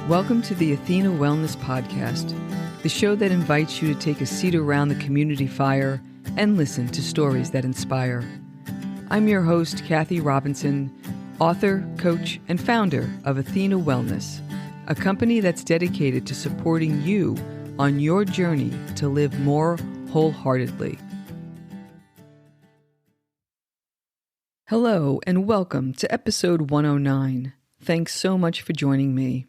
Welcome to the Athena Wellness Podcast, the show that invites you to take a seat around the community fire and listen to stories that inspire. I'm your host, Kathy Robinson, author, coach, and founder of Athena Wellness, a company that's dedicated to supporting you on your journey to live more wholeheartedly. Hello, and welcome to episode 109. Thanks so much for joining me.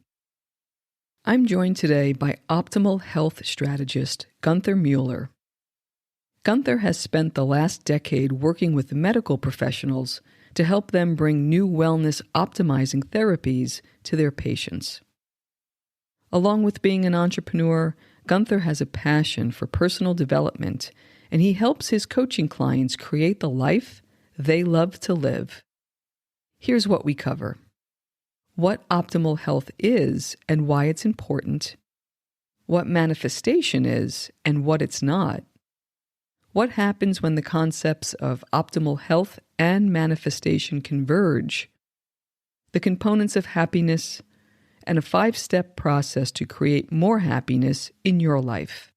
I'm joined today by optimal health strategist Gunther Mueller. Gunther has spent the last decade working with medical professionals to help them bring new wellness optimizing therapies to their patients. Along with being an entrepreneur, Gunther has a passion for personal development, and he helps his coaching clients create the life they love to live. Here's what we cover: what optimal health is and why it's important, what manifestation is and what it's not, what happens when the concepts of optimal health and manifestation converge, the components of happiness, and a 5-step process to create more happiness in your life.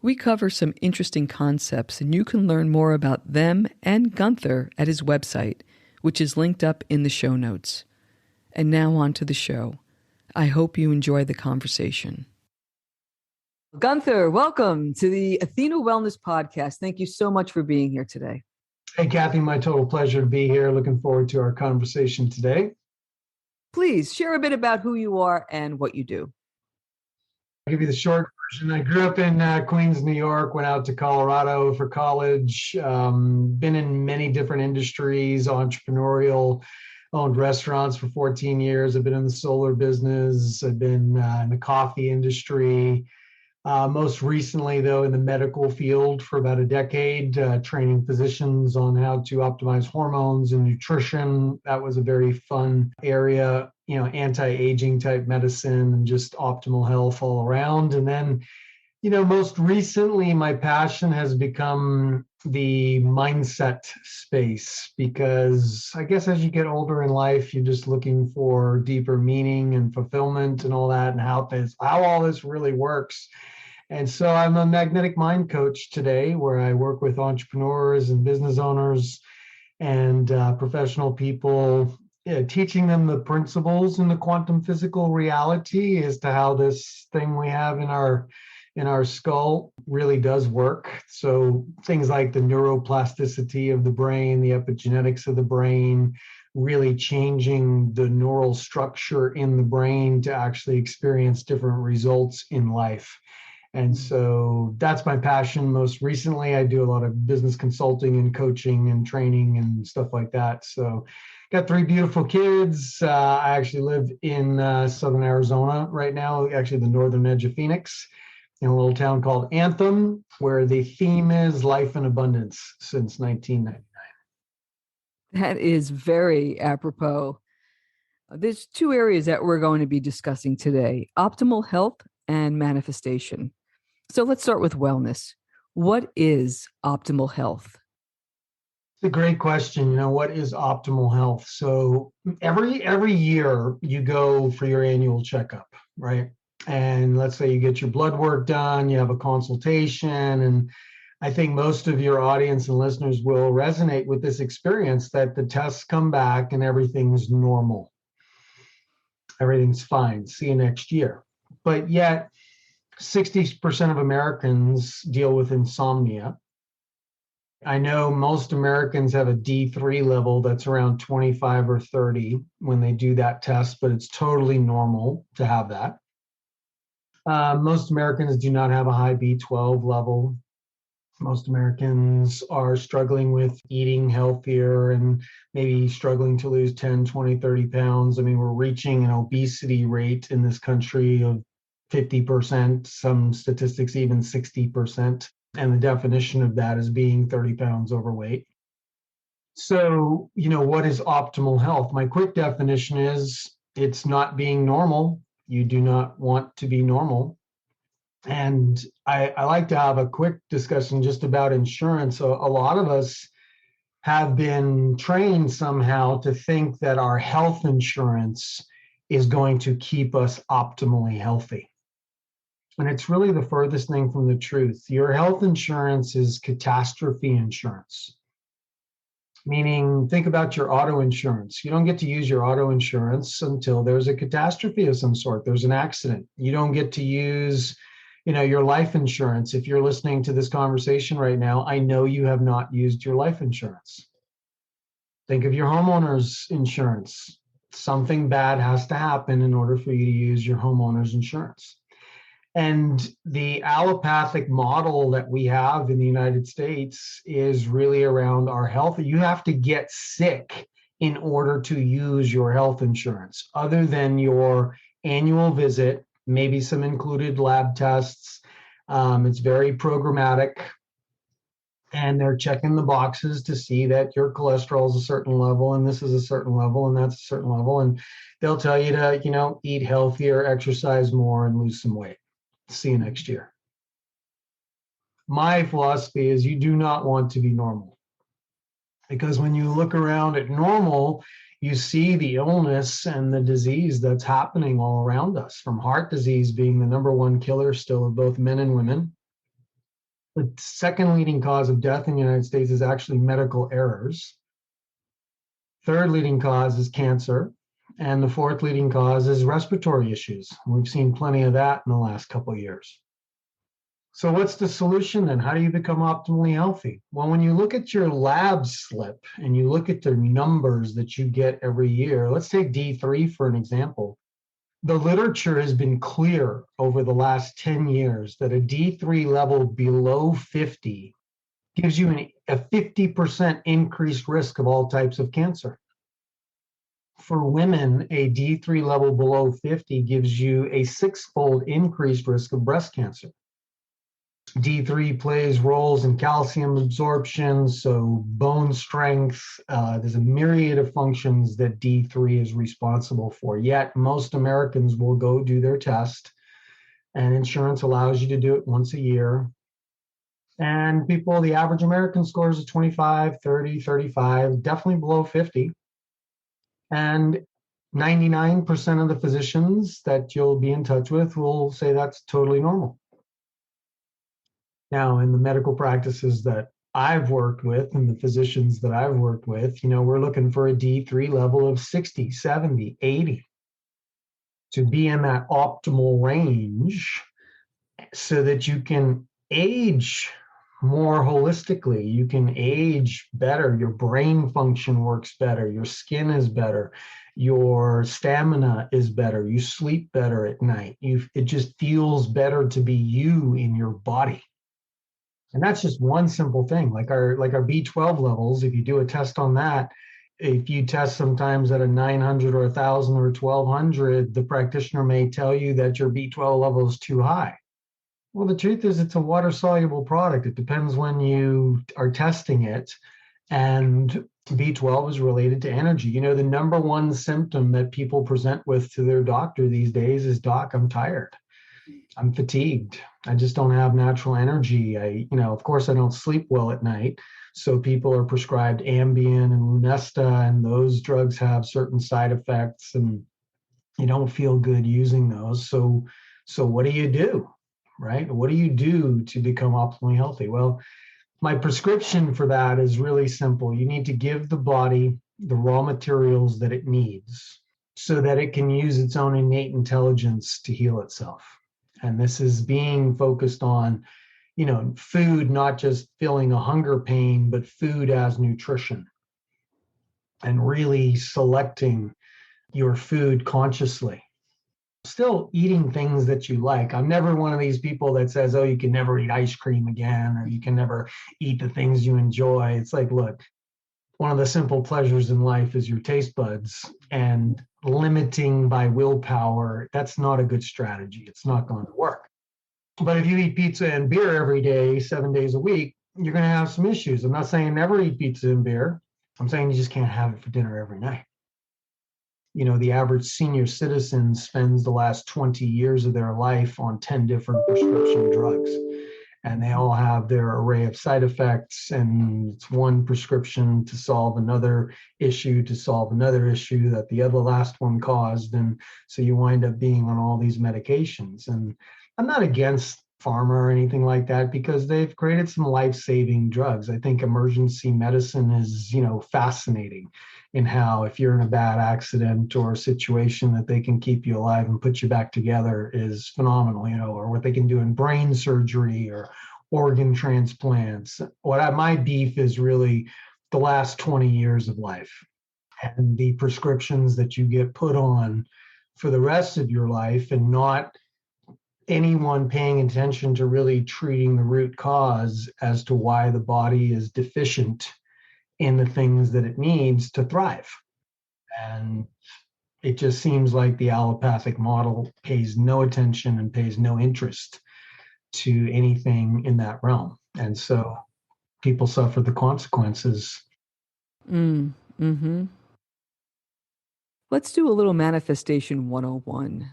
We cover some interesting concepts, and you can learn more about them and Gunther at his website, which is linked up in the show notes. And now on to the show. I hope you enjoy the conversation. Gunther, welcome to the Athena Wellness Podcast. Thank you so much for being here today. Hey, Kathy, my total pleasure to be here. Looking forward to our conversation today. Please share a bit about who you are and what you do. I'll give you the short version. I grew up in Queens, New York, went out to Colorado for college, been in many different industries, entrepreneurial, owned restaurants for 14 years. I've been in the solar business. I've been in the coffee industry. Most recently, though, in the medical field for about a decade, training physicians on how to optimize hormones and nutrition. That was a very fun area, anti-aging type medicine and just optimal health all around. And then, most recently, my passion has become the mindset space, because I guess as you get older in life, you're just looking for deeper meaning and fulfillment and all that, and how all this really works. And so I'm a magnetic mind coach today, where I work with entrepreneurs and business owners and professional people, teaching them the principles in the quantum physical reality as to how this thing we have in our skull really does work. So things like the neuroplasticity of the brain, the epigenetics of the brain, really changing the neural structure in the brain to actually experience different results in life. And so that's my passion. Most recently, I do a lot of business consulting and coaching and training and stuff like that. So got 3 beautiful kids. I actually live in Southern Arizona right now, actually the northern edge of Phoenix, in a little town called Anthem, where the theme is life in abundance since 1999. That is very apropos. There's 2 areas that we're going to be discussing today: optimal health and manifestation. So let's start with wellness. What is optimal health? It's a great question. What is optimal health? So every year you go for your annual checkup, right? And let's say you get your blood work done, you have a consultation, and I think most of your audience and listeners will resonate with this experience that the tests come back and everything's normal. Everything's fine. See you next year. But yet 60% of Americans deal with insomnia. I know most Americans have a D3 level that's around 25 or 30 when they do that test, but it's totally normal to have that. Most Americans do not have a high B12 level. Most Americans are struggling with eating healthier and maybe struggling to lose 10, 20, 30 pounds. I mean, we're reaching an obesity rate in this country of 50%, some statistics even 60%. And the definition of that is being 30 pounds overweight. So, what is optimal health? My quick definition is it's not being normal. You do not want to be normal. And I like to have a quick discussion just about insurance. So a lot of us have been trained somehow to think that our health insurance is going to keep us optimally healthy. And it's really the furthest thing from the truth. Your health insurance is catastrophe insurance, meaning think about your auto insurance. You don't get to use your auto insurance until there's a catastrophe of some sort. There's an accident. You don't get to use, your life insurance. If you're listening to this conversation right now, I know you have not used your life insurance. Think of your homeowner's insurance. Something bad has to happen in order for you to use your homeowner's insurance. And the allopathic model that we have in the United States is really around our health. You have to get sick in order to use your health insurance, other than your annual visit, maybe some included lab tests. It's very programmatic. And they're checking the boxes to see that your cholesterol is a certain level, and this is a certain level, and that's a certain level. And they'll tell you to, eat healthier, exercise more, and lose some weight. See you next year. My philosophy is you do not want to be normal. Because when you look around at normal, you see the illness and the disease that's happening all around us, from heart disease being the number one killer still of both men and women. The second leading cause of death in the United States is actually medical errors. Third leading cause is cancer. And the fourth leading cause is respiratory issues. We've seen plenty of that in the last couple of years. So what's the solution then? How do you become optimally healthy? Well, when you look at your lab slip and you look at the numbers that you get every year, let's take D3 for an example. The literature has been clear over the last 10 years that a D3 level below 50 gives you a 50% increased risk of all types of cancer. For women, a D3 level below 50 gives you a 6-fold increased risk of breast cancer. D3 plays roles in calcium absorption, so bone strength. There's a myriad of functions that D3 is responsible for. Yet most Americans will go do their test, and insurance allows you to do it once a year. And the average American scores is 25, 30, 35, definitely below 50. And 99% of the physicians that you'll be in touch with will say that's totally normal. Now, in the medical practices that I've worked with and the physicians that I've worked with, we're looking for a D3 level of 60, 70, 80 to be in that optimal range so that you can age more holistically. You can age better. Your brain function works better. Your skin is better. Your stamina is better. You sleep better at night. It just feels better to be you in your body. And that's just one simple thing. Like our B12 levels, if you do a test on that, if you test sometimes at a 900 or 1,000 or 1,200, the practitioner may tell you that your B12 level is too high. Well, the truth is it's a water-soluble product. It depends when you are testing it. And B12 is related to energy. The number one symptom that people present with to their doctor these days is, "Doc, I'm tired. I'm fatigued. I just don't have natural energy. Of course, I don't sleep well at night." So people are prescribed Ambien and Lunesta, and those drugs have certain side effects, and you don't feel good using those. So what do you do, right? What do you do to become optimally healthy? Well, my prescription for that is really simple. You need to give the body the raw materials that it needs so that it can use its own innate intelligence to heal itself. And this is being focused on, food, not just feeling a hunger pain, but food as nutrition, and really selecting your food consciously. Still eating things that you like. I'm never one of these people that says, "Oh, you can never eat ice cream again," or "You can never eat the things you enjoy." It's like, look, one of the simple pleasures in life is your taste buds, and limiting by willpower, that's not a good strategy. It's not going to work. But if you eat pizza and beer every day, 7 days a week, you're going to have some issues. I'm not saying never eat pizza and beer. I'm saying you just can't have it for dinner every night. The average senior citizen spends the last 20 years of their life on 10 different prescription drugs. and they all have their array of side effects, and it's one prescription to solve another issue that the other last one caused. And so you wind up being on all these medications. And I'm not against pharma or anything like that, because they've created some life-saving drugs. I think emergency medicine is, fascinating in how, if you're in a bad accident or a situation, that they can keep you alive and put you back together is phenomenal, or what they can do in brain surgery or organ transplants. My beef is really the last 20 years of life and the prescriptions that you get put on for the rest of your life, and not anyone paying attention to really treating the root cause as to why the body is deficient in the things that it needs to thrive. And it just seems like the allopathic model pays no attention and pays no interest to anything in that realm. And so people suffer the consequences. Mm-hmm. Let's do a little manifestation 101.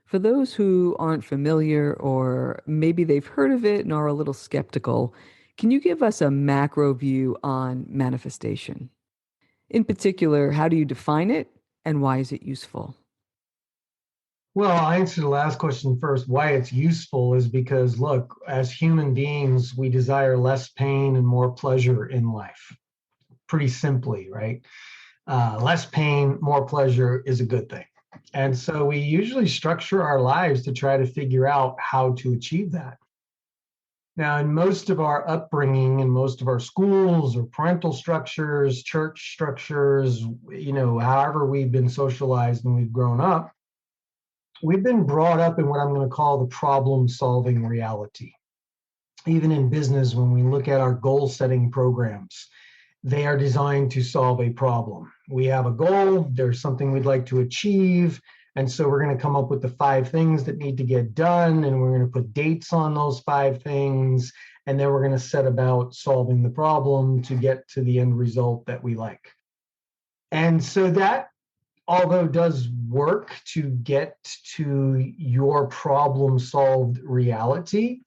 For those who aren't familiar, or maybe they've heard of it and are a little skeptical, can you give us a macro view on manifestation? In particular, how do you define it and why is it useful? Well, I'll answer the last question first. Why it's useful is because, look, as human beings, we desire less pain and more pleasure in life. Pretty simply, right? Less pain, more pleasure is a good thing. And so we usually structure our lives to try to figure out how to achieve that. Now, in most of our upbringing, in most of our schools or parental structures, church structures, however we've been socialized and we've grown up, we've been brought up in what I'm going to call the problem-solving reality. Even in business, when we look at our goal-setting programs, they are designed to solve a problem. We have a goal, there's something we'd like to achieve, and so we're going to come up with the 5 things that need to get done, and we're going to put dates on those 5 things, and then we're going to set about solving the problem to get to the end result that we like. And so that, although does work to get to your problem-solved reality,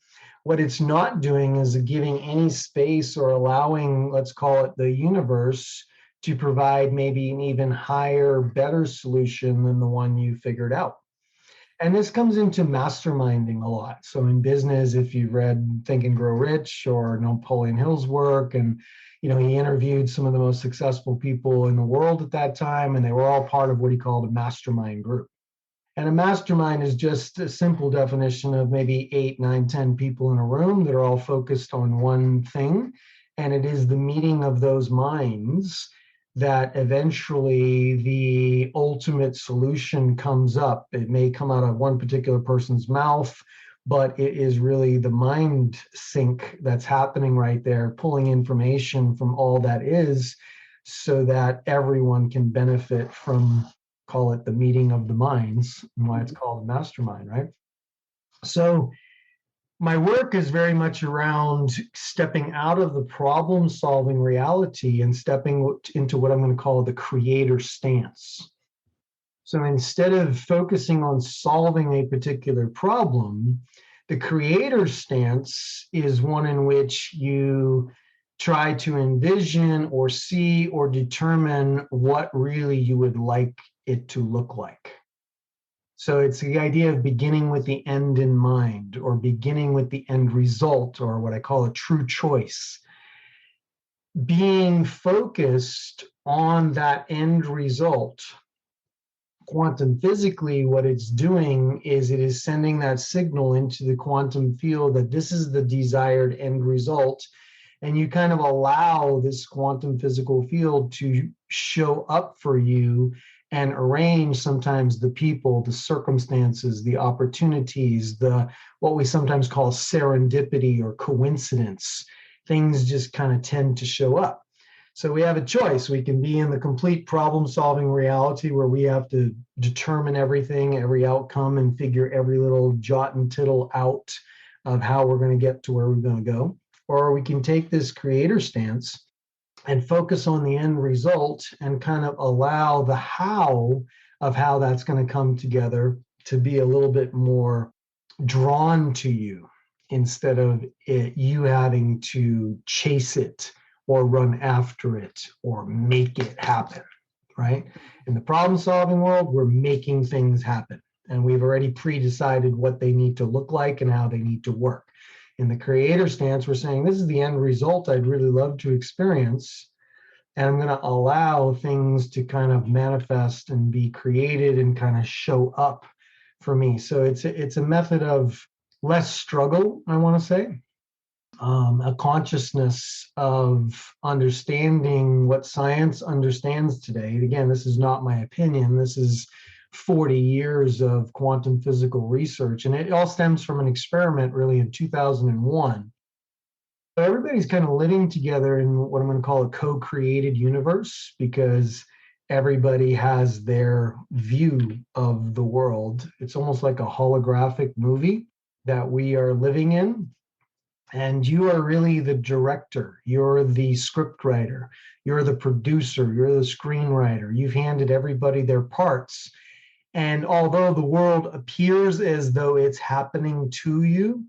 what it's not doing is giving any space or allowing, let's call it the universe, to provide maybe an even higher, better solution than the one you figured out. And this comes into masterminding a lot. So in business, if you've read Think and Grow Rich or Napoleon Hill's work, and he interviewed some of the most successful people in the world at that time, and they were all part of what he called a mastermind group. And a mastermind is just a simple definition of maybe 8, 9, 10 people in a room that are all focused on one thing. And it is the meeting of those minds that eventually the ultimate solution comes up. It may come out of one particular person's mouth, but it is really the mind sync that's happening right there, pulling information from all that is, so that everyone can benefit from, call it the meeting of the minds, and why it's called a mastermind, right? So my work is very much around stepping out of the problem-solving reality and stepping into what I'm going to call the creator stance. So instead of focusing on solving a particular problem, the creator stance is one in which you try to envision or see or determine what really you would like it to look like. So it's the idea of beginning with the end in mind, or beginning with the end result, or what I call a true choice. Being focused on that end result. Quantum physically, what it's doing is it is sending that signal into the quantum field that this is the desired end result. And you kind of allow this quantum physical field to show up for you and arrange sometimes the people, the circumstances, the opportunities, the what we sometimes call serendipity or coincidence. Things just kind of tend to show up. So we have a choice. We can be in the complete problem-solving reality where we have to determine everything, every outcome, and figure every little jot and tittle out of how we're going to get to where we're going to go. Or we can take this creator stance and focus on the end result and kind of allow the how of how that's going to come together to be a little bit more drawn to you. instead of you having to chase it or run after it or make it happen, right? In the problem solving world, we're making things happen, and we've already pre-decided what they need to look like and how they need to work. In the creator stance, we're saying this is the end result I'd really love to experience, and I'm going to allow things to kind of manifest and be created and kind of show up for me. So it's a method of less struggle, I want to say, a consciousness of understanding what science understands today. Again, this is not my opinion. This is 40 years of quantum physical research, and it all stems from an experiment really in 2001. So everybody's kind of living together in what I'm going to call a co-created universe, because everybody has their view of the world. It's almost like a holographic movie that we are living in. And you are really the director. You're the script writer. You're the producer. You're the screenwriter. You've handed everybody their parts. And although the world appears as though it's happening to you,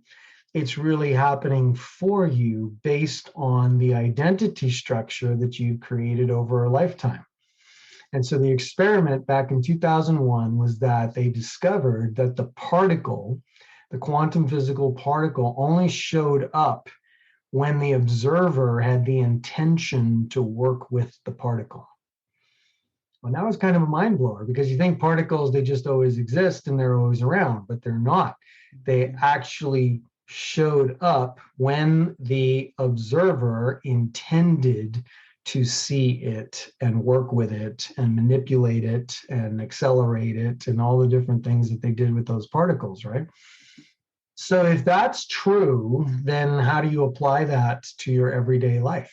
it's really happening for you based on the identity structure that you've created over a lifetime. And so the experiment back in 2001 was that they discovered that the particle, the quantum physical particle, only showed up when the observer had the intention to work with the particle. Well, that was kind of a mind blower, because you think particles, they just always exist and they're always around, but they're not. They actually showed up when the observer intended to see it and work with it and manipulate it and accelerate it and all the different things that they did with those particles, right? So if that's true, then how do you apply that to your everyday life?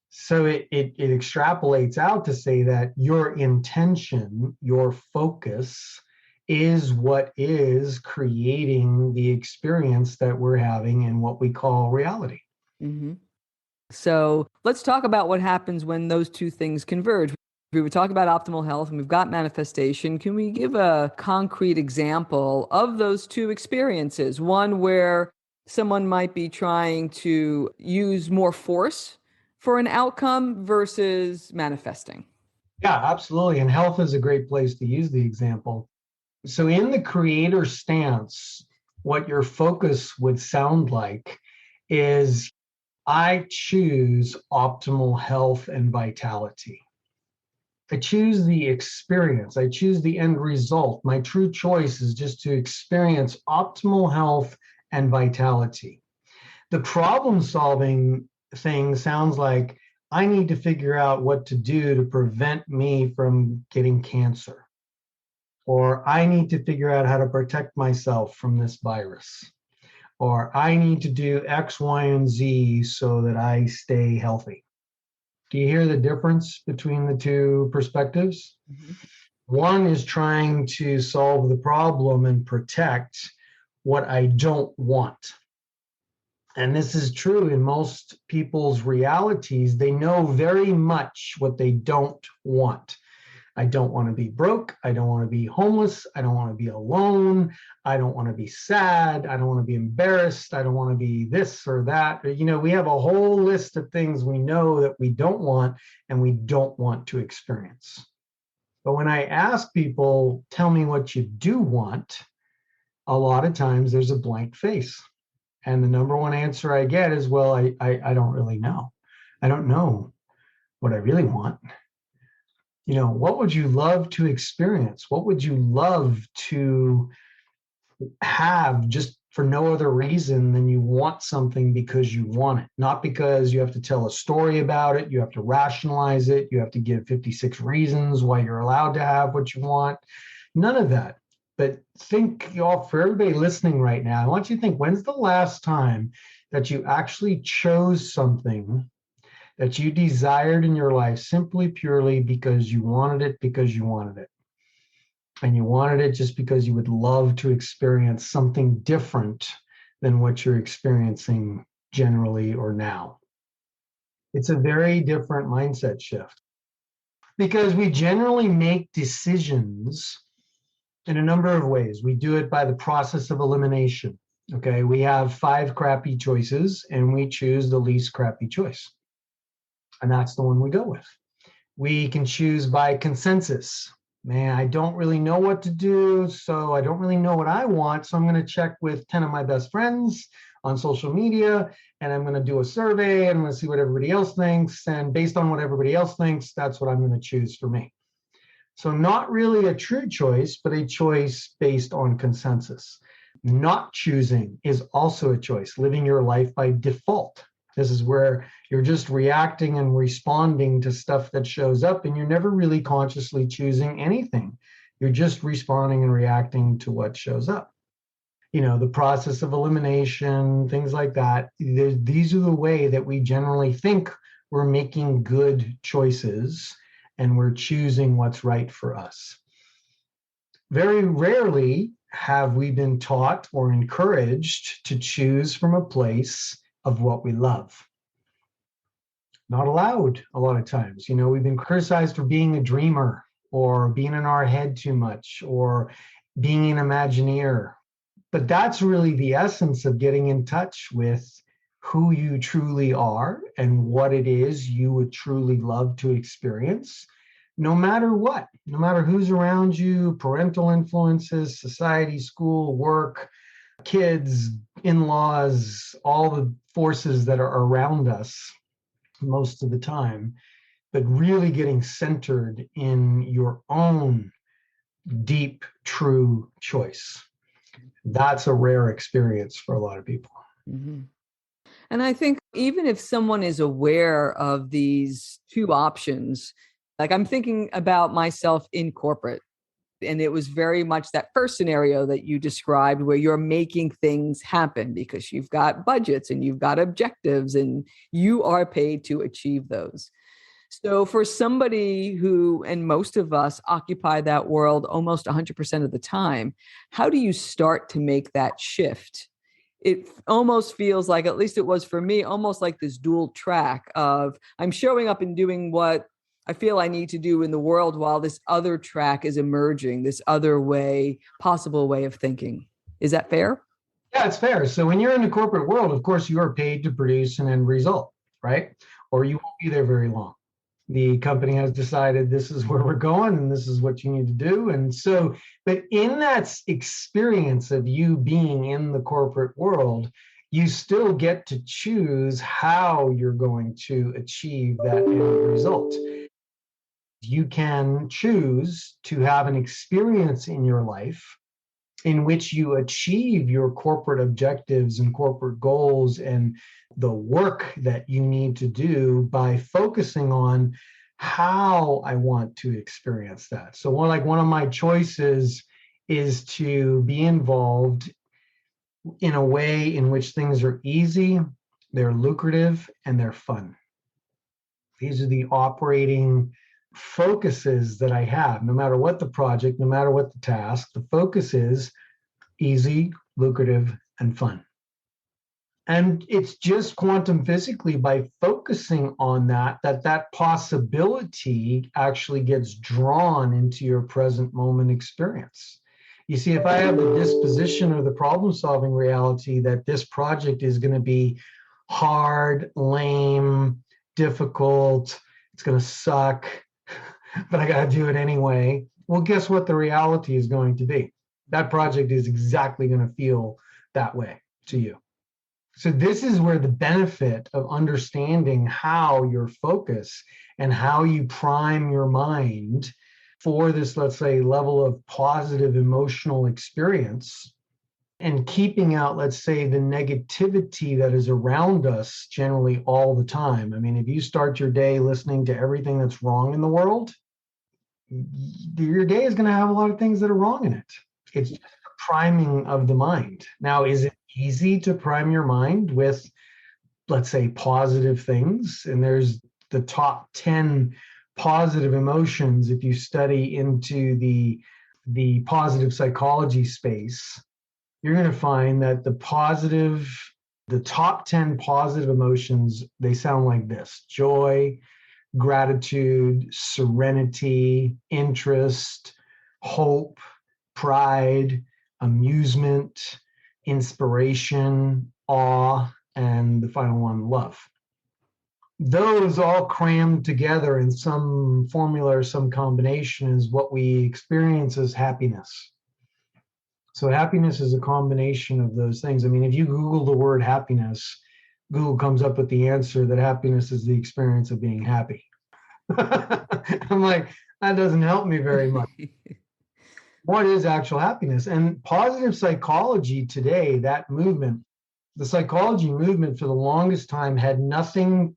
So it extrapolates out to say that your intention, your focus, is what is creating the experience that we're having in what we call reality. Mm-hmm. So let's talk about what happens when those two things converge. We were talking about optimal health and we've got manifestation. Can we give a concrete example of those two experiences? One where someone might be trying to use more force for an outcome versus manifesting. Yeah, absolutely. And health is a great place to use the example. So in the creator stance, what your focus would sound like is, I choose optimal health and vitality. I choose the experience. I choose the end result. My true choice is just to experience optimal health and vitality. The problem solving thing sounds like, I need to figure out what to do to prevent me from getting cancer. Or I need to figure out how to protect myself from this virus. Or I need to do X, Y, and Z so that I stay healthy. Do you hear the difference between the two perspectives? Mm-hmm. One is trying to solve the problem and protect what I don't want. And this is true in most people's realities. They know very much what they don't want. I don't want to be broke. I don't want to be homeless. I don't want to be alone. I don't want to be sad. I don't want to be embarrassed. I don't want to be this or that. We have a whole list of things we know that we don't want and we don't want to experience. But when I ask people, tell me what you do want, a lot of times there's a blank face. And the number one answer I get is, well, I don't really know. I don't know what I really want. What would you love to experience? What would you love to have just for no other reason than you want something because you want it? Not because you have to tell a story about it. You have to rationalize it. You have to give 56 reasons why you're allowed to have what you want. None of that. But think, for everybody listening right now, I want you to think, when's the last time that you actually chose something that you desired in your life simply, purely because you wanted it, and you wanted it just because you would love to experience something different than what you're experiencing generally or now? It's a very different mindset shift, because we generally make decisions in a number of ways. We do it by the process of elimination. Okay, we have 5 crappy choices and we choose the least crappy choice. And that's the one we go with. We can choose by consensus. Man, I don't really know what to do, so I don't really know what I want. So I'm going to check with 10 of my best friends on social media, and I'm going to do a survey, and I'm going to see what everybody else thinks. And based on what everybody else thinks, that's what I'm going to choose for me. So not really a true choice, but a choice based on consensus. Not choosing is also a choice, living your life by default. This is where you're just reacting and responding to stuff that shows up, and you're never really consciously choosing anything. You're just responding and reacting to what shows up. The process of elimination, things like that. These are the way that we generally think we're making good choices and we're choosing what's right for us. Very rarely have we been taught or encouraged to choose from a place of what we love. Not allowed a lot of times. We've been criticized for being a dreamer or being in our head too much or being an Imagineer. But that's really the essence of getting in touch with who you truly are and what it is you would truly love to experience, no matter what, no matter who's around you, parental influences, society, school, work, kids, in-laws, all the forces that are around us most of the time, but really getting centered in your own deep, true choice. That's a rare experience for a lot of people. Mm-hmm. And I think even if someone is aware of these two options, like I'm thinking about myself in corporate, and it was very much that first scenario that you described where you're making things happen because you've got budgets and you've got objectives and you are paid to achieve those. So for somebody who, and most of us occupy that world almost 100% of the time, how do you start to make that shift? It almost feels like, at least it was for me, almost like this dual track of I'm showing up and doing what I feel I need to do in the world while this other track is emerging, this other way, possible way of thinking. Is that fair? Yeah, it's fair. So when you're in the corporate world, of course, you are paid to produce an end result, right? Or you won't be there very long. The company has decided this is where we're going and this is what you need to do. And so, but in that experience of you being in the corporate world, you still get to choose how you're going to achieve that end result. You can choose to have an experience in your life in which you achieve your corporate objectives and corporate goals and the work that you need to do by focusing on how I want to experience that. So one of my choices is to be involved in a way in which things are easy, they're lucrative, and they're fun. These are the operating focuses that I have. No matter what the project, no matter what the task, the focus is easy, lucrative, and fun. And it's just quantum physically by focusing on that possibility actually gets drawn into your present moment experience. You see, if I have the disposition or the problem solving reality that this project is going to be hard, lame, difficult, it's going to suck, but I got to do it anyway. Well, guess what the reality is going to be? That project is exactly going to feel that way to you. So this is where the benefit of understanding how your focus and how you prime your mind for this, let's say, level of positive emotional experience and keeping out, let's say, the negativity that is around us generally all the time. I mean, if you start your day listening to everything that's wrong in the world, your day is going to have a lot of things that are wrong in it. It's just a priming of the mind. Now, is it easy to prime your mind with, let's say, positive things? And there's the top 10 positive emotions. If you study into the positive psychology space, you're going to find that the top 10 positive emotions, they sound like this: joy, gratitude, serenity, interest, hope, pride, amusement, inspiration, awe, and the final one, love. Those all crammed together in some formula or some combination is what we experience as happiness. So happiness is a combination of those things. I mean, if you Google the word happiness, Google comes up with the answer that happiness is the experience of being happy. I'm like, that doesn't help me very much. What is actual happiness? And positive psychology today, that movement, the psychology movement for the longest time had nothing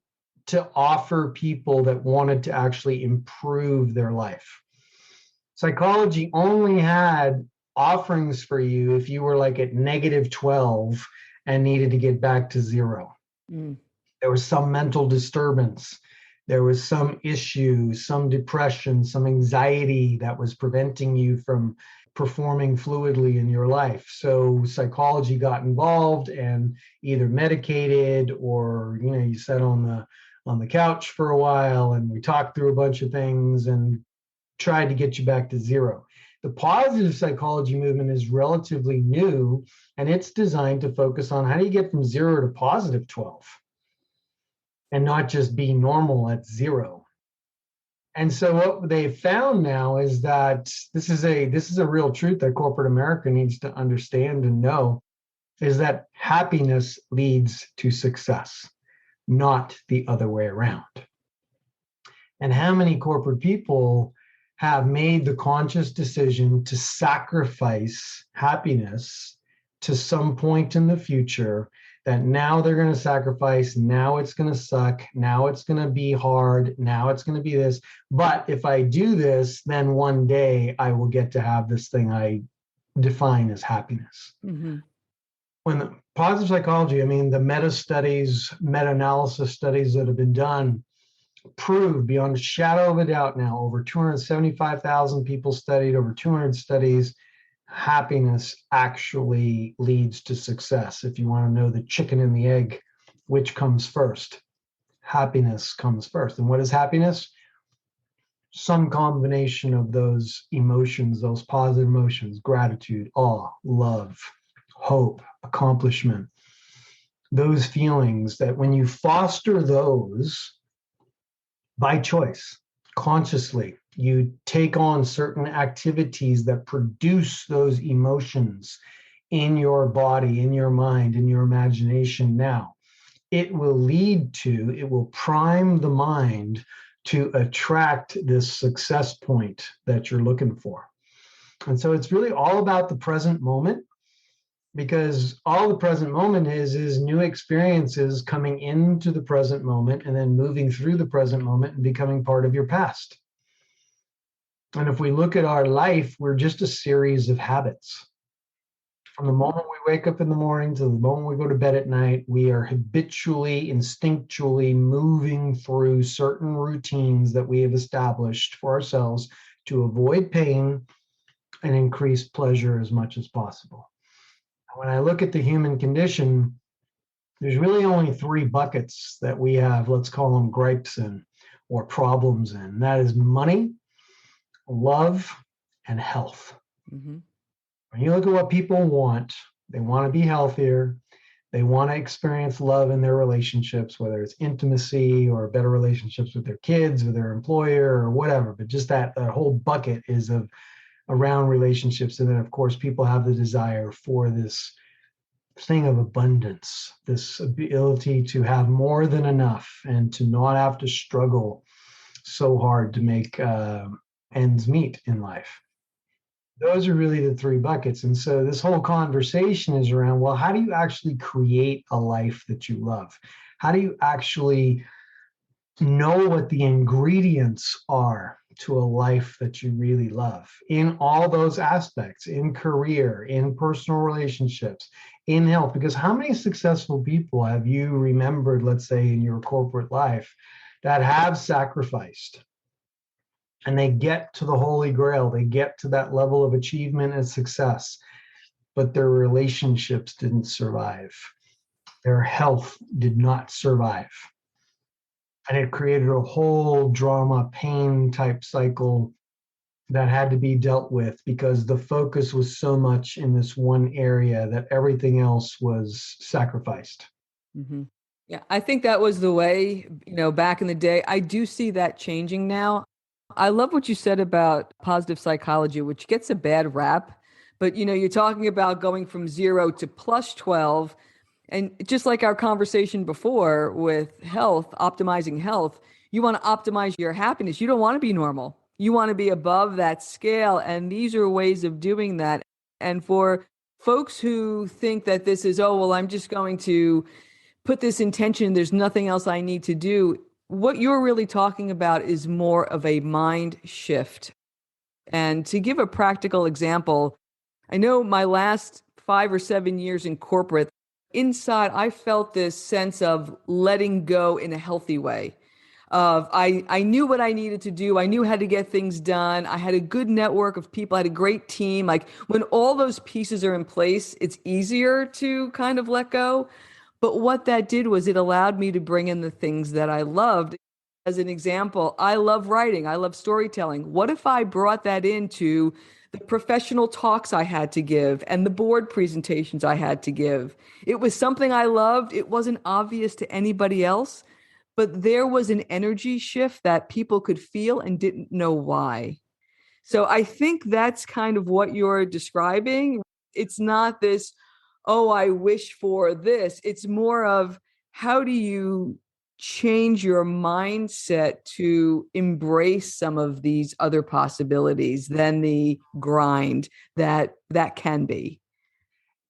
to offer people that wanted to actually improve their life. Psychology only had offerings for you if you were like at -12 and needed to get back to 0. There was some mental disturbance. There was some issue, some depression, some anxiety that was preventing you from performing fluidly in your life. So psychology got involved and either medicated or, you sat on the couch for a while and we talked through a bunch of things and tried to get you back to 0. The positive psychology movement is relatively new, and it's designed to focus on how do you get from 0 to +12 and not just be normal at 0. And so what they found now is that this is a real truth that corporate America needs to understand and know, is that happiness leads to success, not the other way around. And how many corporate people have made the conscious decision to sacrifice happiness to some point in the future, that now they're going to sacrifice, now it's going to suck, now it's going to be hard, now it's going to be this. But if I do this, then one day I will get to have this thing I define as happiness. Mm-hmm. When the positive psychology, I mean, the meta-analysis studies that have been done prove beyond a shadow of a doubt now, over 275,000 people studied, over 200 studies, happiness actually leads to success. If you want to know the chicken and the egg, which comes first? Happiness comes first. And what is happiness? Some combination of those emotions, those positive emotions: gratitude, awe, love, hope, accomplishment. Those feelings that when you foster those by choice, consciously, you take on certain activities that produce those emotions in your body, in your mind, in your imagination now, it will prime the mind to attract this success point that you're looking for. And so it's really all about the present moment, because all the present moment is new experiences coming into the present moment and then moving through the present moment and becoming part of your past. And if we look at our life, we're just a series of habits. From the moment we wake up in the morning to the moment we go to bed at night, we are habitually, instinctually moving through certain routines that we have established for ourselves to avoid pain and increase pleasure as much as possible. When I look at the human condition, there's really only 3 buckets that we have, let's call them gripes in or problems in. And that is money, love, and health. Mm-hmm. When you look at what people want, they want to be healthier. They want to experience love in their relationships, whether it's intimacy or better relationships with their kids or their employer or whatever. But just that whole bucket is around relationships. And then, of course, people have the desire for this thing of abundance, this ability to have more than enough and to not have to struggle so hard to make ends meet in life. Those are really the 3 buckets. And so this whole conversation is around, well, how do you actually create a life that you love? How do you actually know what the ingredients are to a life that you really love in all those aspects, in career, in personal relationships, in health? Because how many successful people have you remembered, let's say, in your corporate life that have sacrificed? And they get to the Holy Grail, they get to that level of achievement and success, but their relationships didn't survive. Their health did not survive. And it created a whole drama, pain type cycle that had to be dealt with because the focus was so much in this one area that everything else was sacrificed. Hmm. Yeah, I think that was the way, back in the day. I do see that changing now. I love what you said about positive psychology, which gets a bad rap. But, you're talking about going from 0 to plus 12. And just like our conversation before with health, optimizing health, you want to optimize your happiness. You don't want to be normal. You want to be above that scale. And these are ways of doing that. And for folks who think that this is, oh, well, I'm just going to put this intention, there's nothing else I need to do. What you're really talking about is more of a mind shift. And to give a practical example, I know my last 5 or 7 years in corporate, inside, I felt this sense of letting go in a healthy way. Of I knew what I needed to do. I knew how to get things done. I had a good network of people. I had a great team. Like when all those pieces are in place, it's easier to kind of let go. But what that did was it allowed me to bring in the things that I loved. As an example, I love writing. I love storytelling. What if I brought that into the professional talks I had to give and the board presentations I had to give? It was something I loved. It wasn't obvious to anybody else, but there was an energy shift that people could feel and didn't know why. So I think that's kind of what you're describing. It's not this, oh, I wish for this. It's more of how do you change your mindset to embrace some of these other possibilities than the grind that can be.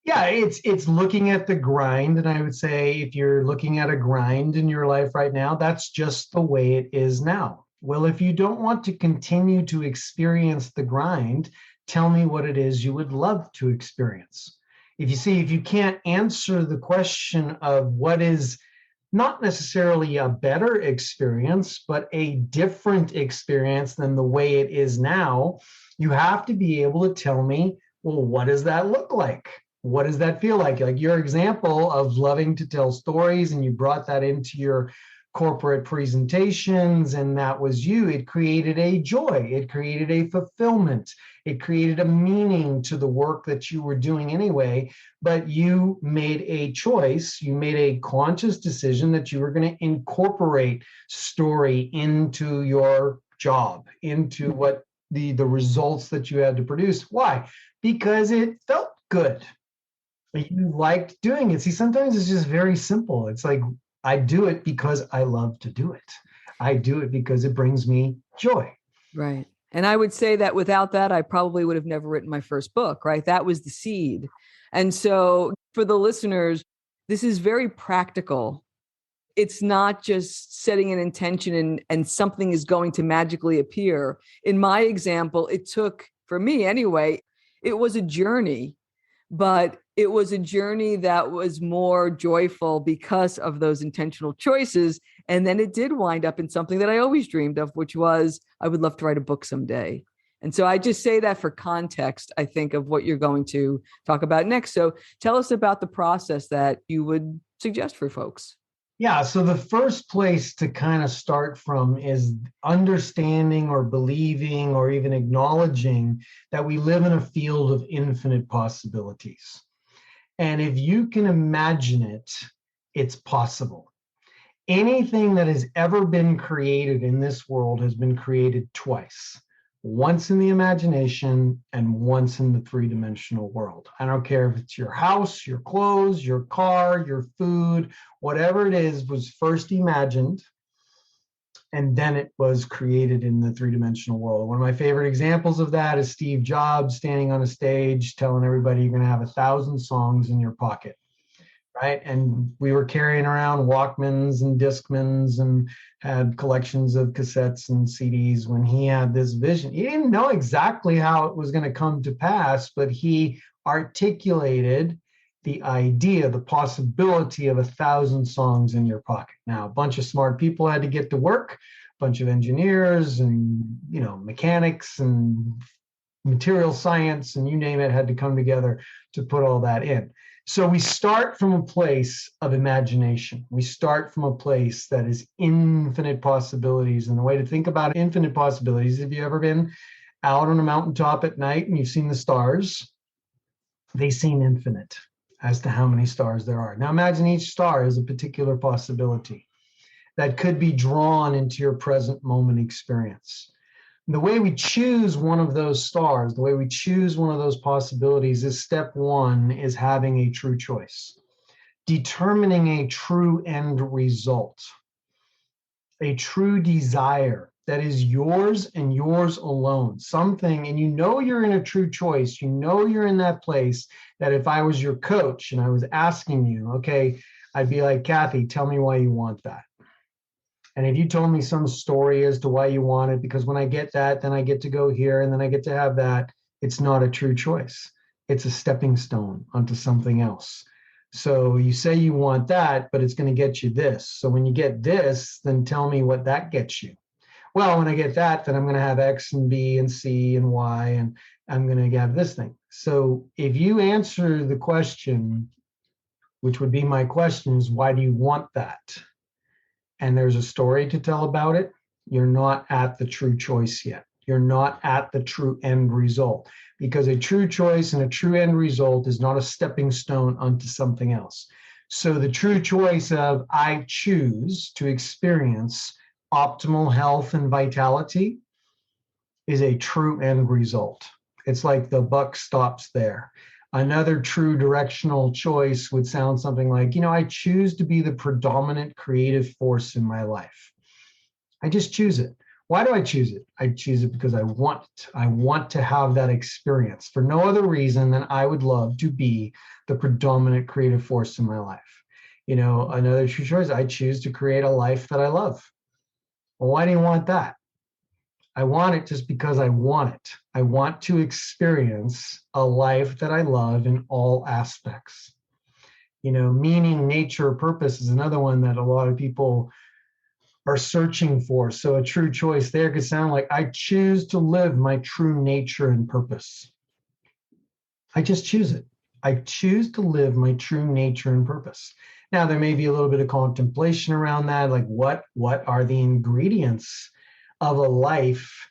Yeah, it's looking at the grind. And I would say if you're looking at a grind in your life right now, that's just the way it is now. Well, if you don't want to continue to experience the grind, tell me what it is you would love to experience. If you can't answer the question of what is not necessarily a better experience, but a different experience than the way it is now, you have to be able to tell me, well, what does that look like? What does that feel like? Like your example of loving to tell stories, and you brought that into your corporate presentations, and that was you. It created a joy, it created a fulfillment, it created a meaning to the work that you were doing anyway. But you made a choice, you made a conscious decision that you were going to incorporate story into your job, into what the results that you had to produce. Why? Because it felt good. You liked doing it. See, sometimes it's just very simple. It's like, I do it because I love to do it. I do it because it brings me joy. Right. And I would say that without that, I probably would have never written my first book, right? That was the seed. And so for the listeners, this is very practical. It's not just setting an intention and something is going to magically appear. In my example, it took, for me anyway, it was a journey, but it was a journey that was more joyful because of those intentional choices. And then it did wind up in something that I always dreamed of, which was I would love to write a book someday. And so I just say that for context, I think, of what you're going to talk about next. So tell us about the process that you would suggest for folks. Yeah, so the first place to kind of start from is understanding or believing or even acknowledging that we live in a field of infinite possibilities. And if you can imagine it, it's possible. Anything that has ever been created in this world has been created twice. Once in the imagination and once in the three-dimensional world. I don't care if it's your house, your clothes, your car, your food, whatever it is was first imagined and then it was created in the three-dimensional world. One of my favorite examples of that is Steve Jobs standing on a stage telling everybody you're going to have 1,000 songs in your pocket. Right. And we were carrying around Walkmans and Discmans and had collections of cassettes and CDs when he had this vision. He didn't know exactly how it was going to come to pass, but he articulated the idea, the possibility of 1,000 songs in your pocket. Now, a bunch of smart people had to get to work, a bunch of engineers and, mechanics and material science and you name it had to come together to put all that in. So we start from a place of imagination. We start from a place that is infinite possibilities. And the way to think about infinite possibilities, have you ever been out on a mountaintop at night and you've seen the stars, they seem infinite as to how many stars there are. Now imagine each star is a particular possibility that could be drawn into your present moment experience. The way we choose one of those stars, the way we choose one of those possibilities is step one is having a true choice, determining a true end result, a true desire that is yours and yours alone, something, and you know you're in a true choice, you know you're in that place that if I was your coach and I was asking you, okay, I'd be like, Kathy, tell me why you want that. And if you told me some story as to why you want it, because when I get that, then I get to go here and then I get to have that, it's not a true choice. It's a stepping stone onto something else. So you say you want that, but it's going to get you this. So when you get this, then tell me what that gets you. Well, when I get that, then I'm going to have X and B and C and Y, and I'm going to have this thing. So if you answer the question, which would be my question is, why do you want that? And there's a story to tell about it, you're not at the true choice yet. You're not at the true end result, because a true choice and a true end result is not a stepping stone onto something else. So the true choice of I choose to experience optimal health and vitality is a true end result. It's like the buck stops there. Another true directional choice would sound something like, I choose to be the predominant creative force in my life. I just choose it. Why do I choose it? I choose it because I want it. I want to have that experience for no other reason than I would love to be the predominant creative force in my life. Another true choice, I choose to create a life that I love. Well, why do you want that? I want it just because I want it. I want to experience a life that I love in all aspects. Meaning, nature, purpose is another one that a lot of people are searching for. So a true choice there could sound like, I choose to live my true nature and purpose. I just choose it. I choose to live my true nature and purpose. Now, there may be a little bit of contemplation around that, like what are the ingredients of a life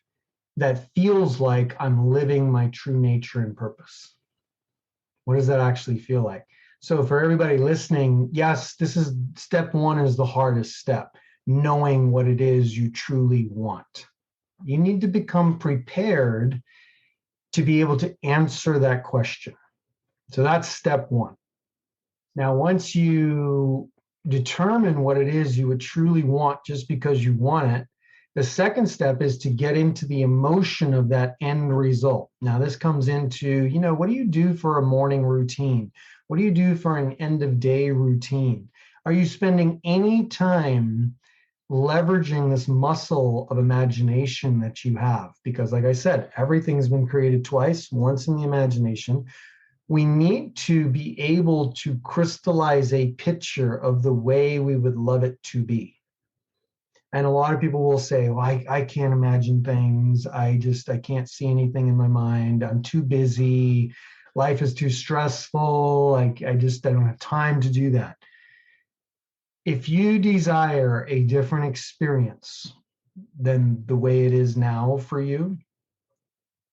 that feels like I'm living my true nature and purpose? What does that actually feel like? So for everybody listening, yes, this is step one is the hardest step, knowing what it is you truly want. You need to become prepared to be able to answer that question. So that's step one. Now, once you determine what it is you would truly want just because you want it, the second step is to get into the emotion of that end result. Now, this comes into, what do you do for a morning routine? What do you do for an end of day routine? Are you spending any time leveraging this muscle of imagination that you have? Because like I said, everything's been created twice, once in the imagination. We need to be able to crystallize a picture of the way we would love it to be. And a lot of people will say, well, I can't imagine things. I can't see anything in my mind. I'm too busy. Life is too stressful. I don't have time to do that. If you desire a different experience than the way it is now for you,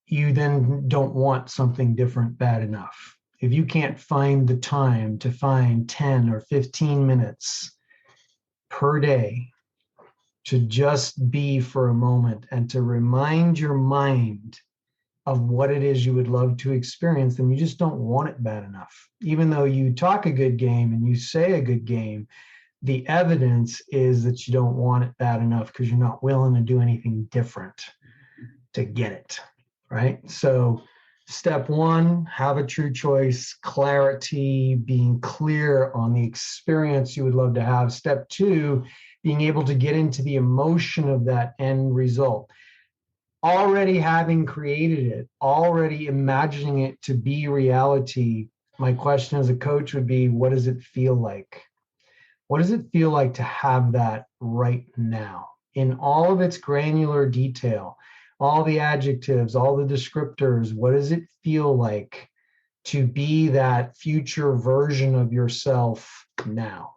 you then don't want something different bad enough. If you can't find the time to find 10 or 15 minutes per day to just be for a moment and to remind your mind of what it is you would love to experience, then you just don't want it bad enough. Even though you talk a good game and you say a good game, the evidence is that you don't want it bad enough because you're not willing to do anything different to get it, right? So step one, have a true choice, clarity, being clear on the experience you would love to have. Step two, being able to get into the emotion of that end result. Already having created it, already imagining it to be reality, my question as a coach would be, what does it feel like? What does it feel like to have that right now in all of its granular detail, all the adjectives, all the descriptors? What does it feel like to be that future version of yourself now?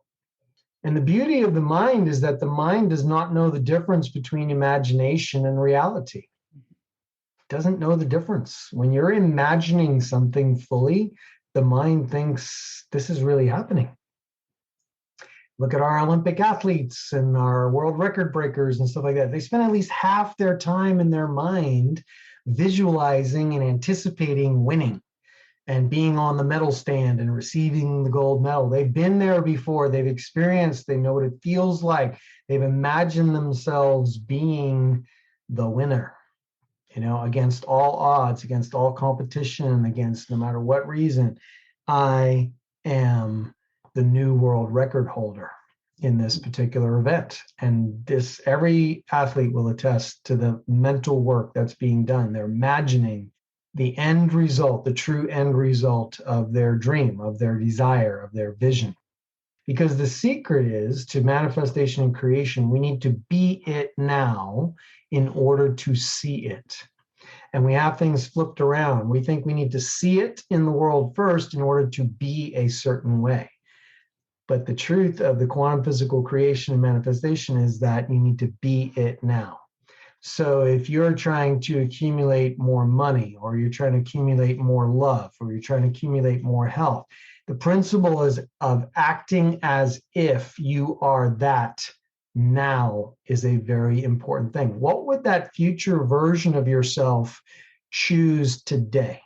And the beauty of the mind is that the mind does not know the difference between imagination and reality. doesn't know the difference. When you're imagining something fully, the mind thinks this is really happening. Look at our Olympic athletes and our world record breakers and stuff like that. They spend at least half their time in their mind visualizing and anticipating winning and being on the medal stand and receiving the gold medal. They've been there before, they've experienced, they know what it feels like. They've imagined themselves being the winner, against all odds, against all competition, against no matter what reason. I am the new world record holder in this particular event. And every athlete will attest to the mental work that's being done. They're imagining the end result, the true end result of their dream, of their desire, of their vision. Because the secret is to manifestation and creation, we need to be it now in order to see it. And we have things flipped around. We think we need to see it in the world first in order to be a certain way. But the truth of the quantum physical creation and manifestation is that you need to be it now. So if you're trying to accumulate more money, or you're trying to accumulate more love, or you're trying to accumulate more health, the principle is of acting as if you are that now is a very important thing. What would that future version of yourself choose today?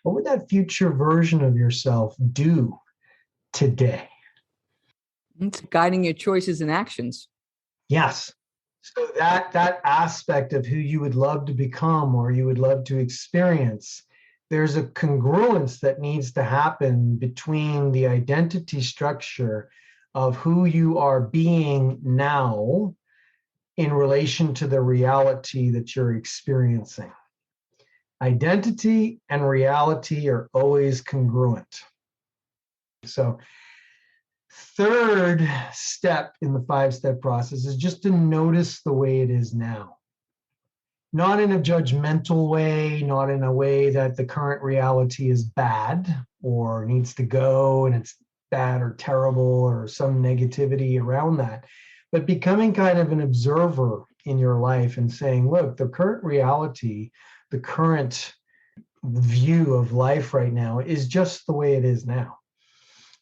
What would that future version of yourself do today? It's guiding your choices and actions. Yes. So that aspect of who you would love to become or you would love to experience, there's a congruence that needs to happen between the identity structure of who you are being now in relation to the reality that you're experiencing. Identity and reality are always congruent. So third step in the 5-step process is just to notice the way it is now. Not in a judgmental way, not in a way that the current reality is bad or needs to go and it's bad or terrible or some negativity around that, but becoming kind of an observer in your life and saying, look, the current reality, the current view of life right now is just the way it is now.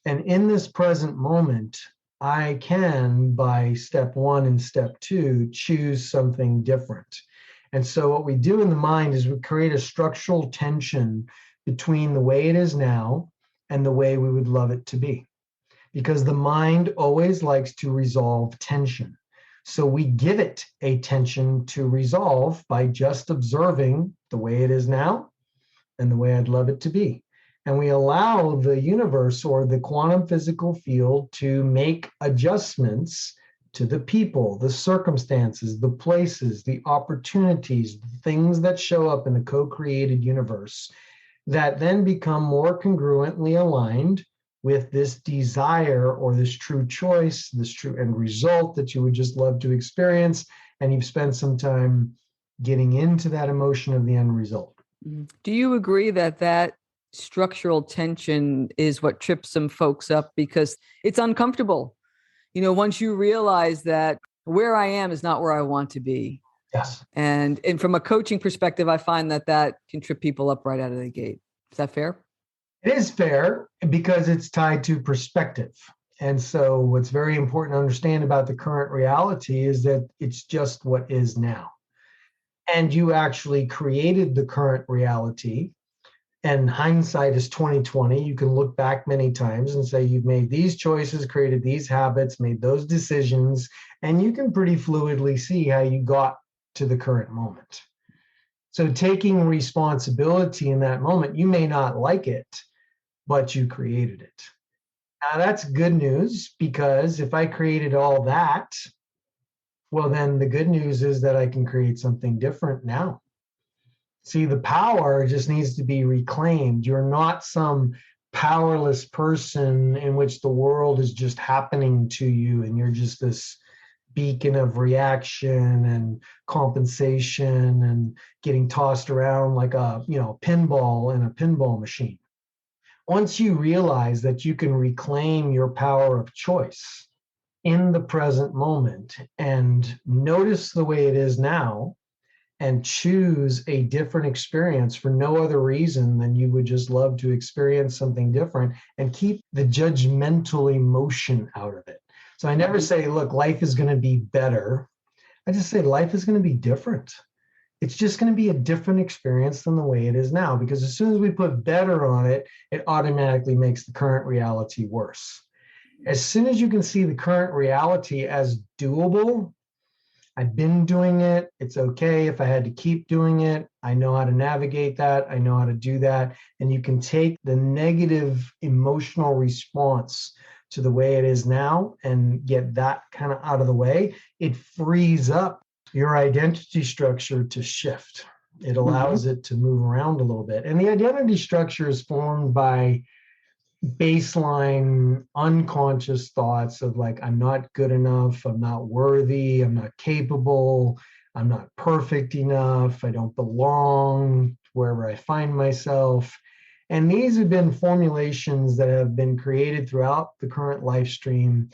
And in this present moment, I can, by step 1 and step 2, choose something different. And so what we do in the mind is we create a structural tension between the way it is now and the way we would love it to be. Because the mind always likes to resolve tension. So we give it a tension to resolve by just observing the way it is now and the way I'd love it to be. And we allow the universe or the quantum physical field to make adjustments to the people, the circumstances, the places, the opportunities, the things that show up in the co-created universe that then become more congruently aligned with this desire or this true choice, this true end result that you would just love to experience. And you've spent some time getting into that emotion of the end result. Do you agree that structural tension is what trips some folks up because it's uncomfortable? Once you realize that where I am is not where I want to be. Yes. And from a coaching perspective, I find that can trip people up right out of the gate. Is that fair? It is fair because it's tied to perspective. And so what's very important to understand about the current reality is that it's just what is now. And you actually created the current reality. And hindsight is 2020. You can look back many times and say you've made these choices, created these habits, made those decisions, and you can pretty fluidly see how you got to the current moment. So taking responsibility in that moment, you may not like it, but you created it. Now that's good news, because if I created all that, well, then the good news is that I can create something different now. See, the power just needs to be reclaimed. You're not some powerless person in which the world is just happening to you and you're just this beacon of reaction and compensation and getting tossed around like a pinball in a pinball machine. Once you realize that you can reclaim your power of choice in the present moment and notice the way it is now, and choose a different experience for no other reason than you would just love to experience something different and keep the judgmental emotion out of it. So I never say, look, life is going to be better. I just say life is going to be different. It's just going to be a different experience than the way it is now, because as soon as we put better on it, it automatically makes the current reality worse. As soon as you can see the current reality as doable, I've been doing it. It's okay if I had to keep doing it. I know how to navigate that. I know how to do that. And you can take the negative emotional response to the way it is now and get that kind of out of the way. It frees up your identity structure to shift. It allows it to move around a little bit. And the identity structure is formed by baseline unconscious thoughts of like, I'm not good enough, I'm not worthy, I'm not capable, I'm not perfect enough, I don't belong wherever I find myself. And these have been formulations that have been created throughout the current life stream,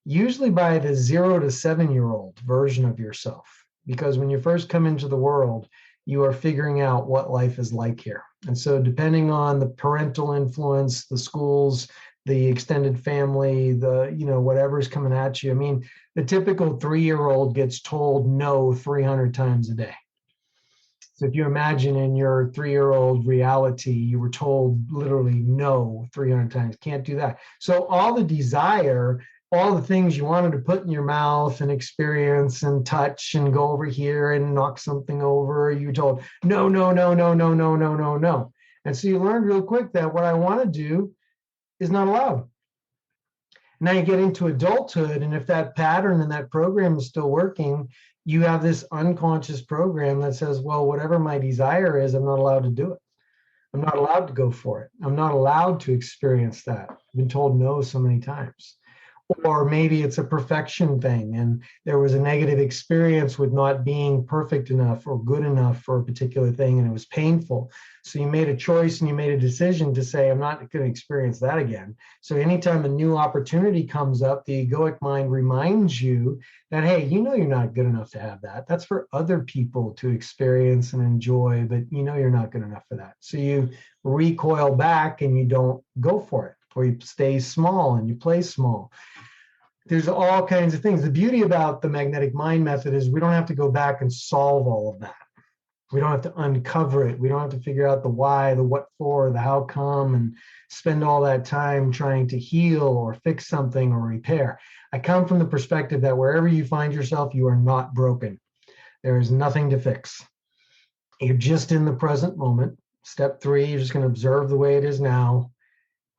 usually by the 0 to 7-year-old version of yourself. Because when you first come into the world, you are figuring out what life is like here. And so depending on the parental influence, the schools, the extended family, whatever's coming at you. I mean, the typical 3-year-old gets told no 300 times a day. So if you imagine in your 3-year-old reality, you were told literally no 300 times, can't do that. So all the desire, all the things you wanted to put in your mouth and experience and touch and go over here and knock something over, you were told, no, no, no, no, no, no, no, no, no. And so you learned real quick that what I want to do is not allowed. Now you get into adulthood, and if that pattern and that program is still working, you have this unconscious program that says, well, whatever my desire is, I'm not allowed to do it. I'm not allowed to go for it. I'm not allowed to experience that. I've been told no so many times. Or maybe it's a perfection thing, and there was a negative experience with not being perfect enough or good enough for a particular thing, and it was painful. So you made a choice and you made a decision to say, I'm not going to experience that again. So anytime a new opportunity comes up, the egoic mind reminds you that, hey, you're not good enough to have that. That's for other people to experience and enjoy, but you're not good enough for that. So you recoil back and you don't go for it, or you stay small and you play small. There's all kinds of things. The beauty about the magnetic mind method is we don't have to go back and solve all of that. We don't have to uncover it. We don't have to figure out the why, the what for, the how come, and spend all that time trying to heal or fix something or repair. I come from the perspective that wherever you find yourself, you are not broken. There is nothing to fix. You're just in the present moment. Step 3, you're just going to observe the way it is now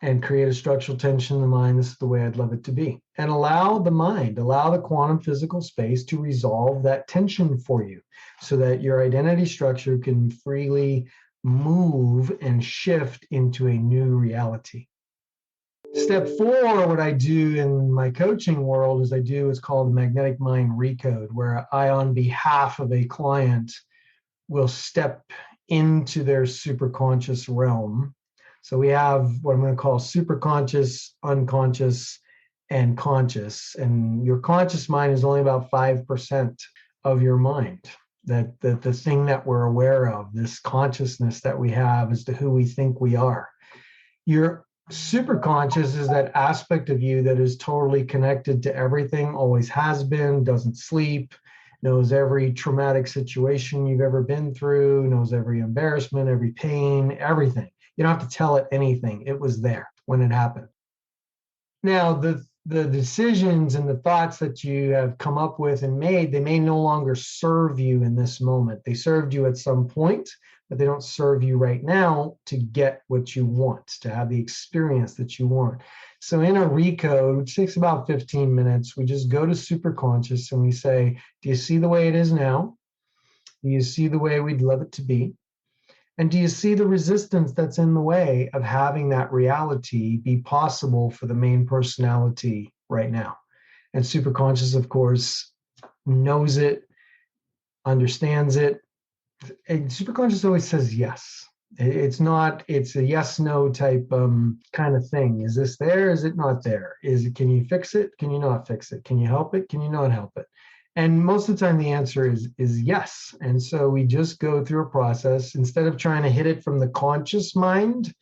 and create a structural tension in the mind. This is the way I'd love it to be. And allow the quantum physical space to resolve that tension for you so that your identity structure can freely move and shift into a new reality. Step 4, what I do in my coaching world is it's called magnetic mind recode, where I, on behalf of a client, will step into their superconscious realm. So we have what I'm going to call superconscious, unconscious, and conscious. And your conscious mind is only about 5% of your mind. That the thing that we're aware of, this consciousness that we have as to who we think we are. Your superconscious is that aspect of you that is totally connected to everything, always has been, doesn't sleep, knows every traumatic situation you've ever been through, knows every embarrassment, every pain, everything. You don't have to tell it anything. It was there when it happened. Now, the decisions and the thoughts that you have come up with and made, they may no longer serve you in this moment. They served you at some point, but they don't serve you right now to get what you want, to have the experience that you want. So in a recode, which takes about 15 minutes, we just go to superconscious and we say, do you see the way it is now? Do you see the way we'd love it to be? And do you see the resistance that's in the way of having that reality be possible for the main personality right now? And superconscious, of course, knows it, understands it. And superconscious always says yes. It's a yes-no type kind of thing. Is this there? Is it not there? Can you fix it? Can you not fix it? Can you help it? Can you not help it? And most of the time the answer is yes. And so we just go through a process instead of trying to hit it from the conscious mind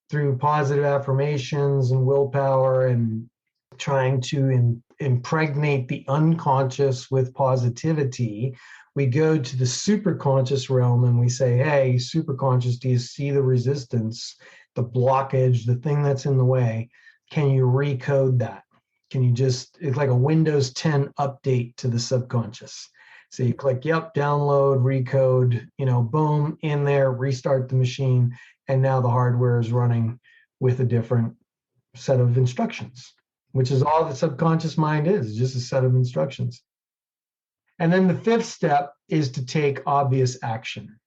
through positive affirmations and willpower and trying to impregnate the unconscious with positivity. We go to the superconscious realm and we say, hey, superconscious, do you see the resistance, the blockage, the thing that's in the way? Can you recode that? Can you just, it's like a Windows 10 update to the subconscious. So you click, yep, download, recode, boom, in there, restart the machine. And now the hardware is running with a different set of instructions, which is all the subconscious mind is, just a set of instructions. And then the fifth step is to take obvious action.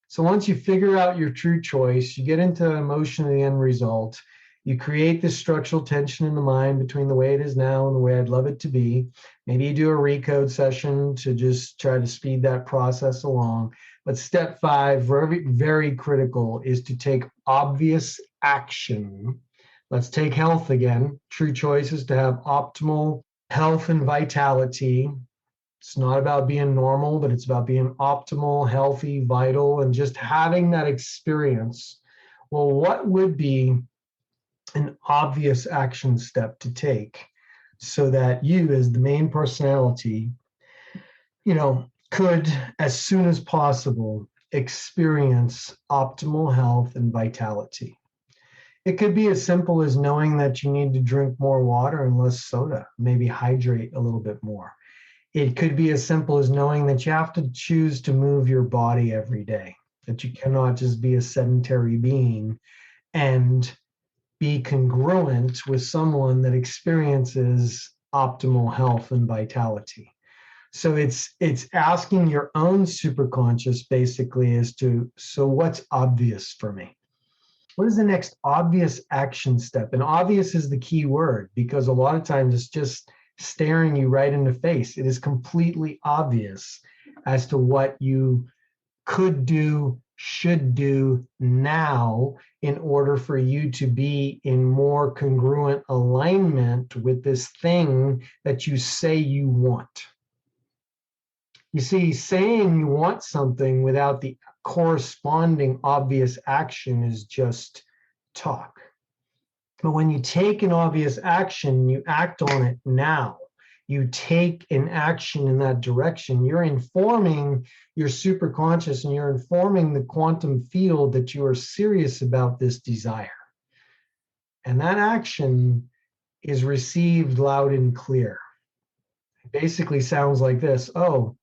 So once you figure out your true choice, you get into emotion of the end result, you create this structural tension in the mind between the way it is now and the way I'd love it to be. Maybe you do a recode session to just try to speed that process along. But step 5, very, very critical, is to take obvious action. Let's take health again. True choice is to have optimal health and vitality. It's not about being normal, but it's about being optimal, healthy, vital, and just having that experience. Well, what would be an obvious action step to take so that you, as the main personality, could, as soon as possible, experience optimal health and vitality? It could be as simple as knowing that you need to drink more water and less soda, maybe hydrate a little bit more. It could be as simple as knowing that you have to choose to move your body every day, that you cannot just be a sedentary being and be congruent with someone that experiences optimal health and vitality. So it's asking your own superconscious basically as to, so what's obvious for me? What is the next obvious action step? And obvious is the key word, because a lot of times it's just staring you right in the face. It is completely obvious as to what you could do, should do now in order for you to be in more congruent alignment with this thing that you say you want. You see, saying you want something without the corresponding obvious action is just talk. But when you take an obvious action, you act on it now. You take an action in that direction. You're informing your superconscious and you're informing the quantum field that you are serious about this desire. And that action is received loud and clear. It basically sounds like this. Oh,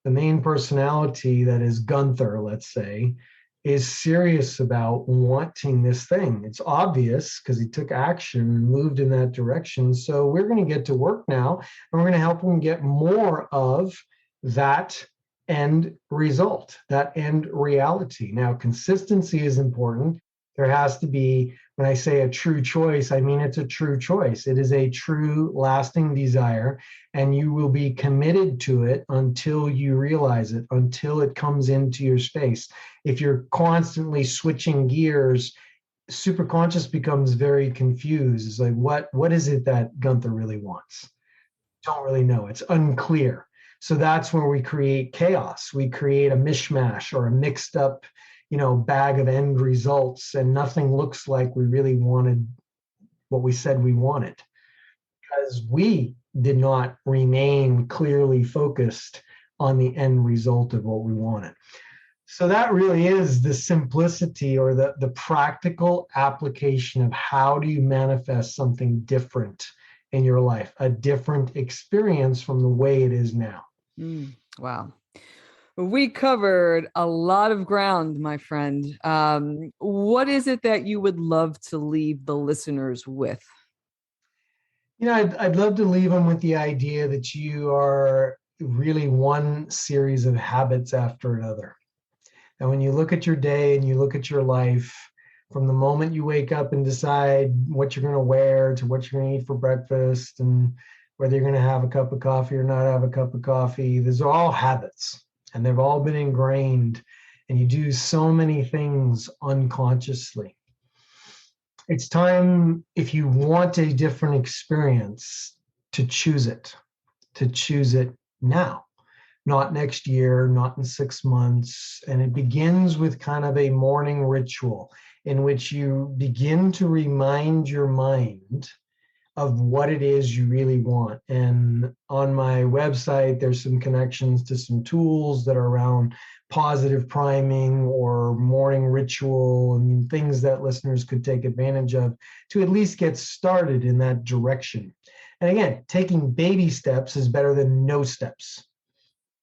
the main personality that is Gunther, let's say, is serious about wanting this thing. It's obvious because he took action and moved in that direction. So we're going to get to work now, and we're going to help him get more of that end result, that end reality. Now, consistency is important. There has to be, when I say a true choice, I mean it's a true choice. It is a true lasting desire, and you will be committed to it until you realize it, until it comes into your space. If you're constantly switching gears, superconscious becomes very confused. It's like, what is it that Gunther really wants? Don't really know. It's unclear. So that's where we create chaos. We create a mishmash or a mixed up bag of end results, and nothing looks like we really wanted what we said we wanted, because we did not remain clearly focused on the end result of what we wanted. So that really is the simplicity or the practical application of how do you manifest something different in your life, a different experience from the way it is now. Wow. We covered a lot of ground, my friend. What is it that you would love to leave the listeners with? I'd love to leave them with the idea that you are really one series of habits after another. And when you look at your day and you look at your life, from the moment you wake up and decide what you're going to wear to what you're going to eat for breakfast and whether you're going to have a cup of coffee or not have a cup of coffee, these are all habits. And they've all been ingrained, and you do so many things unconsciously. It's time, if you want a different experience, to choose it now, not next year, not in 6 months. And it begins with kind of a morning ritual in which you begin to remind your mind of what it is you really want. And on my website, there's some connections to some tools that are around positive priming or morning ritual and things that listeners could take advantage of to at least get started in that direction. And again, taking baby steps is better than no steps.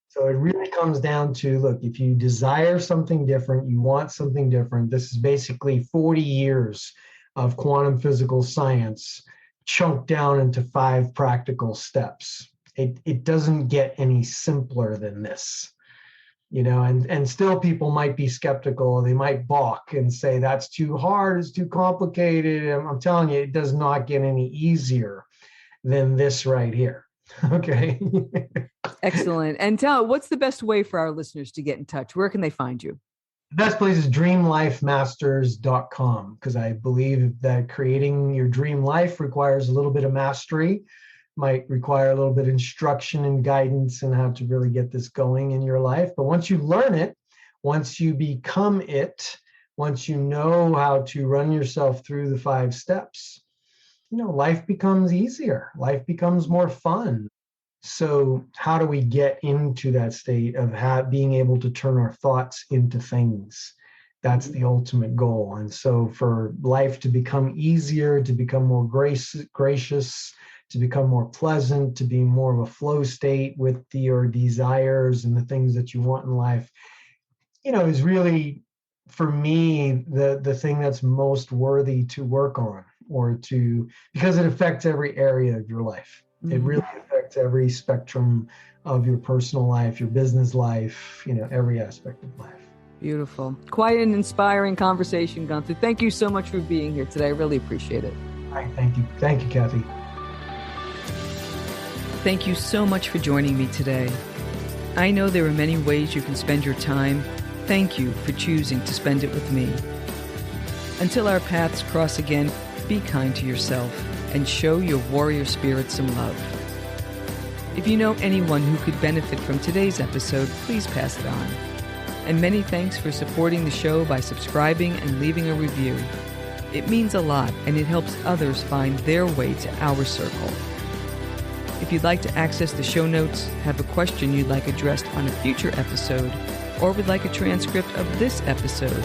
So it really comes down to, look, if you desire something different, you want something different, this is basically 40 years of quantum physical science chunked down into 5 practical steps. It doesn't get any simpler than this, and still people might be skeptical. They might balk and say, that's too hard, it's too complicated. I'm telling you, it does not get any easier than this right here. Okay. Excellent. And what's the best way for our listeners to get in touch? Where can they find you? The best place is dreamlifemasters.com, because I believe that creating your dream life requires a little bit of mastery, might require a little bit of instruction and guidance in how to really get this going in your life. But once you learn it, once you become it, once you know how to run yourself through the 5 steps, life becomes easier. Life becomes more fun. So how do we get into that state of being able to turn our thoughts into things? That's the ultimate goal. And so for life to become easier, to become more gracious, to become more pleasant, to be more of a flow state with your desires and the things that you want in life, is really, for me, the thing that's most worthy to work on, because it affects every area of your life. It really affects every spectrum of your personal life, your business life, every aspect of life. Beautiful. Quite an inspiring conversation, Gunther. Thank you so much for being here today. I really appreciate it. All right, thank you. Thank you, Kathy. Thank you so much for joining me today. I know there are many ways you can spend your time. Thank you for choosing to spend it with me. Until our paths cross again, be kind to yourself and show your warrior spirit some love. If you know anyone who could benefit from today's episode, please pass it on. And many thanks for supporting the show by subscribing and leaving a review. It means a lot, and it helps others find their way to our circle. If you'd like to access the show notes, have a question you'd like addressed on a future episode, or would like a transcript of this episode,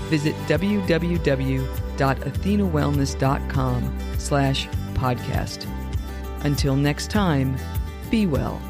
visit www.athenawellness.com/podcast. Until next time, be well.